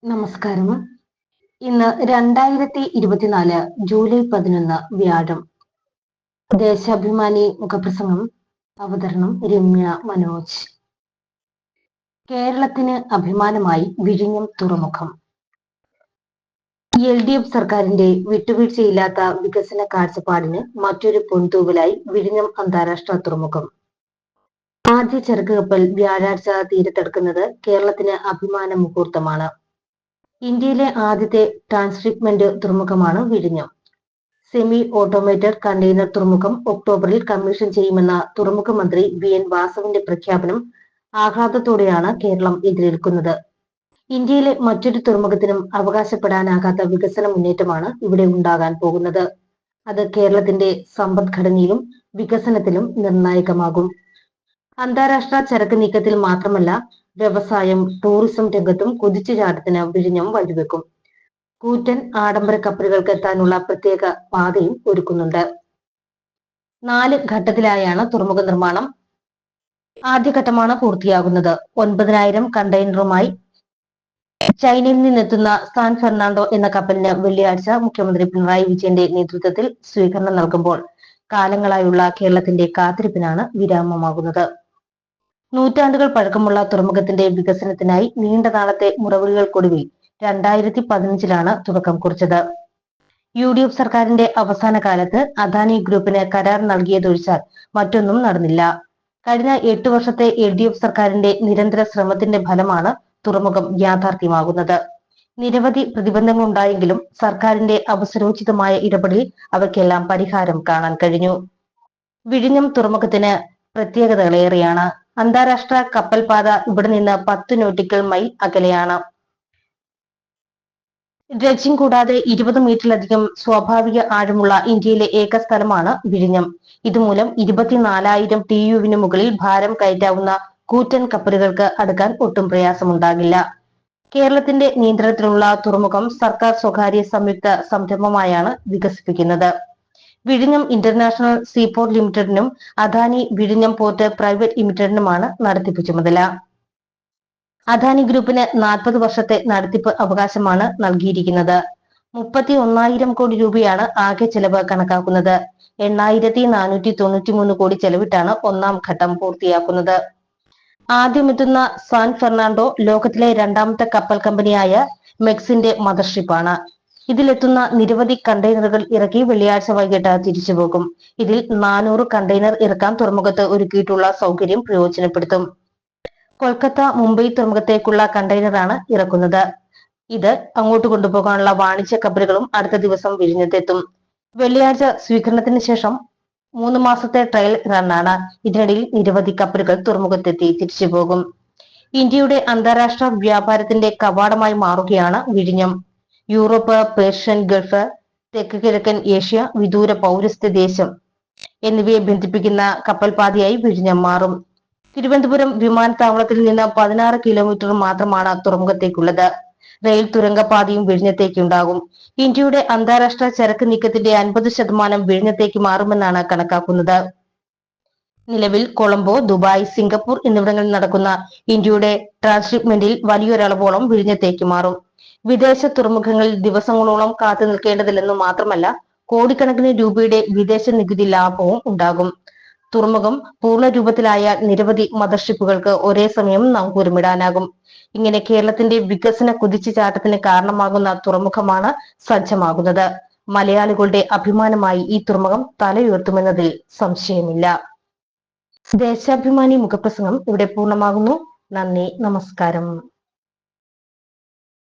നമസ്കാരം. ഇന്ന് 2024 ജൂലൈ 11 വ്യാഴം. ദേശാഭിമാനി മുഖപ്രസംഗം. അവതരണം രമ്യ മനോജ്. കേരളത്തിന് അഭിമാനമായി വിഴിഞ്ഞം തുറമുഖം. LDF സർക്കാരിന്റെ വിട്ടുവീഴ്ചയില്ലാത്ത വികസന കാഴ്ചപ്പാടിന് മറ്റൊരു പൊൻതൂവലായി വിഴിഞ്ഞം അന്താരാഷ്ട്ര തുറമുഖം. ആദ്യ ചരക്ക് കപ്പൽ വ്യാഴാഴ്ച തീരത്തെടുക്കുന്നത് കേരളത്തിന് അഭിമാന മുഹൂർത്തമാണ്. ഇന്ത്യയിലെ ആദ്യത്തെ ട്രാൻസ്ഷിപ്മെന്റ് തുറമുഖമാണ് വിഴിഞ്ഞം. സെമി ഓട്ടോമേറ്റഡ് കണ്ടെയ്നർ തുറമുഖം ഒക്ടോബറിൽ കമ്മീഷൻ ചെയ്യുമെന്ന തുറമുഖ മന്ത്രി VN വാസവന്റെ പ്രഖ്യാപനം ആഹ്ലാദത്തോടെയാണ് കേരളം എതിരേൽക്കുന്നത്. ഇന്ത്യയിലെ മറ്റൊരു തുറമുഖത്തിനും അവകാശപ്പെടാനാകാത്ത വികസന മുന്നേറ്റമാണ് ഇവിടെ ഉണ്ടാകാൻ പോകുന്നത്. അത് കേരളത്തിന്റെ സമ്പദ്ഘടനയിലും വികസനത്തിലും നിർണായകമാകും. അന്താരാഷ്ട്ര ചരക്ക് നീക്കത്തിൽ മാത്രമല്ല, വ്യവസായം, ടൂറിസം രംഗത്തും കുതിച്ചുചാട്ടത്തിന് വിഴിഞ്ഞം വഴിവെക്കും. കൂറ്റൻ ആഡംബര കപ്പലുകൾക്ക് എത്താനുള്ള പ്രത്യേക പാതയും ഒരുക്കുന്നുണ്ട്. 4 ഘട്ടത്തിലായാണ് തുറമുഖ നിർമ്മാണം. ആദ്യഘട്ടമാണ് പൂർത്തിയാകുന്നത്. 9000 കണ്ടെയ്നറുമായി ചൈനയിൽ നിന്നെത്തുന്ന സാൻ ഫെർണാണ്ടോ എന്ന കപ്പലിന് വെള്ളിയാഴ്ച മുഖ്യമന്ത്രി പിണറായി വിജയന്റെ നേതൃത്വത്തിൽ സ്വീകരണം നൽകുമ്പോൾ കാലങ്ങളായുള്ള കേരളത്തിന്റെ കാത്തിരിപ്പിനാണ് വിരാമമാകുന്നത്. നൂറ്റാണ്ടുകൾ പഴക്കമുള്ള തുറമുഖത്തിന്റെ വികസനത്തിനായി നീണ്ട നാളത്തെ മുറവിളികൾക്കൊടുവിൽ 2015 തുടക്കം കുറിച്ചത്. UDF സർക്കാരിന്റെ അവസാന കാലത്ത് അദാനി ഗ്രൂപ്പിന് കരാർ നൽകിയതൊഴിച്ചാൽ മറ്റൊന്നും നടന്നില്ല. കഴിഞ്ഞ 8 വർഷത്തെ LDF സർക്കാരിന്റെ നിരന്തര ശ്രമത്തിന്റെ ഫലമാണ് തുറമുഖം യാഥാർത്ഥ്യമാകുന്നത്. നിരവധി പ്രതിബന്ധങ്ങളുണ്ടായെങ്കിലും സർക്കാരിന്റെ അവസരോചിതമായ ഇടപെടലിൽ അവയ്ക്കെല്ലാം പരിഹാരം കാണാൻ കഴിഞ്ഞു. വിഴിഞ്ഞം തുറമുഖത്തിന് പ്രത്യേകതകളേറെയാണ്. അന്താരാഷ്ട്ര കപ്പൽപാത ഇവിടെ നിന്ന് 10 നോട്ടിക്കൽ മൈൽ അകലെയാണ്. ഡ്രെഡ്ജിംഗ് കൂടാതെ 20 മീറ്ററിലധികം സ്വാഭാവിക ആഴമുള്ള ഇന്ത്യയിലെ ഏക സ്ഥലമാണ് വിഴിഞ്ഞം. ഇതുമൂലം 24,000 TUവിന് മുകളിൽ ഭാരം കയറ്റാവുന്ന കൂറ്റൻ കപ്പലുകൾക്ക് അടുക്കാൻ ഒട്ടും പ്രയാസമുണ്ടാകില്ല. കേരളത്തിന്റെ നിയന്ത്രണത്തിലുള്ള തുറമുഖം സർക്കാർ സ്വകാര്യ സംയുക്ത സംരംഭമായാണ് വികസിപ്പിക്കുന്നത്. വിഴിഞ്ഞം ഇന്റർനാഷണൽ സീപോർട്ട് ലിമിറ്റഡിനും അദാനി വിഴിഞ്ഞം പോർട്ട് പ്രൈവറ്റ് ലിമിറ്റഡിനുമാണ് നടത്തിപ്പ് ചുമതല. അദാനി ഗ്രൂപ്പിന് 40 വർഷത്തെ നടത്തിപ്പ് അവകാശമാണ് നൽകിയിരിക്കുന്നത്. 31,000 കോടി രൂപയാണ് ആകെ ചെലവ് കണക്കാക്കുന്നത്. 8,493 കോടി ചെലവിട്ടാണ് 1ാം ഘട്ടം പൂർത്തിയാക്കുന്നത്. ആദ്യമെത്തുന്ന സാൻ ഫെർണാണ്ടോ ലോകത്തിലെ 2ാമത്തെ കപ്പൽ കമ്പനിയായ മെക്സിന്റെ മദർഷിപ്പാണ്. ഇതിലെത്തുന്ന നിരവധി കണ്ടെയ്നറുകൾ ഇറക്കി വെള്ളിയാഴ്ച വൈകിട്ട് തിരിച്ചുപോകും. ഇതിൽ 400 കണ്ടെയ്നർ ഇറക്കാൻ തുറമുഖത്ത് ഒരുക്കിയിട്ടുള്ള സൗകര്യം പ്രയോജനപ്പെടുത്തും. കൊൽക്കത്ത, മുംബൈ തുറമുഖത്തേക്കുള്ള കണ്ടെയ്നറാണ് ഇറക്കുന്നത്. ഇത് അങ്ങോട്ട് കൊണ്ടുപോകാനുള്ള വാണിജ്യ കപ്പലുകളും അടുത്ത ദിവസം വിഴിഞ്ഞത്തെത്തും. വെള്ളിയാഴ്ച സ്വീകരണത്തിന് ശേഷം 3 മാസത്തെ ട്രയൽ റണ്ണാണ്. ഇതിനിടയിൽ നിരവധി കപ്പലുകൾ തുറമുഖത്തെത്തി തിരിച്ചുപോകും. ഇന്ത്യയുടെ അന്താരാഷ്ട്ര വ്യാപാരത്തിന്റെ കവാടമായി മാറുകയാണ് വിഴിഞ്ഞം. യൂറോപ്പ്, പേർഷ്യൻ ഗൾഫ്, തെക്ക് കിഴക്കൻ ഏഷ്യ, വിദൂര പൗരസ്ത്യ ദേശം എന്നിവയെ ബന്ധിപ്പിക്കുന്ന കപ്പൽപാതയായി വിഴിഞ്ഞം മാറും. തിരുവനന്തപുരം വിമാനത്താവളത്തിൽ നിന്ന് 16 കിലോമീറ്റർ മാത്രമാണ് തുറമുഖത്തേക്കുള്ളത്. റെയിൽ തുരങ്കപാതയും വിഴിഞ്ഞത്തേക്കുണ്ടാകും. ഇന്ത്യയുടെ അന്താരാഷ്ട്ര ചരക്ക് നീക്കത്തിന്റെ 50% വിഴിഞ്ഞത്തേക്ക് മാറുമെന്നാണ് കണക്കാക്കുന്നത്. നിലവിൽ കൊളംബോ, ദുബായ്, സിംഗപ്പൂർ എന്നിവിടങ്ങളിൽ നടക്കുന്ന ഇന്ത്യയുടെ ട്രാൻസ്ഷിപ്മെന്റിൽ വലിയൊരളവോളം വിഴിഞ്ഞത്തേക്ക് മാറും. വിദേശ തുറമുഖങ്ങളിൽ ദിവസങ്ങളോളം കാത്തു നിൽക്കേണ്ടതില്ലെന്നു മാത്രമല്ല, കോടിക്കണക്കിന് രൂപയുടെ വിദേശ നികുതി ലാഭവും ഉണ്ടാകും. തുറമുഖം പൂർണ്ണ രൂപത്തിലായാൽ നിരവധി മദർഷിപ്പുകൾക്ക് ഒരേ സമയം നങ്കൂരമിടാനാകും. ഇങ്ങനെ കേരളത്തിന്റെ വികസന കുതിച്ചുചാട്ടത്തിന് കാരണമാകുന്ന തുറമുഖമാണ് സജ്ജമാകുന്നത്. മലയാളികളുടെ അഭിമാനമായി ഈ തുറമുഖം തലയുയർത്തുമെന്നതിൽ സംശയമില്ല. ദേശാഭിമാനി മുഖപ്രസംഗം ഇവിടെ പൂർണ്ണമാകുന്നു. നന്ദി, നമസ്കാരം.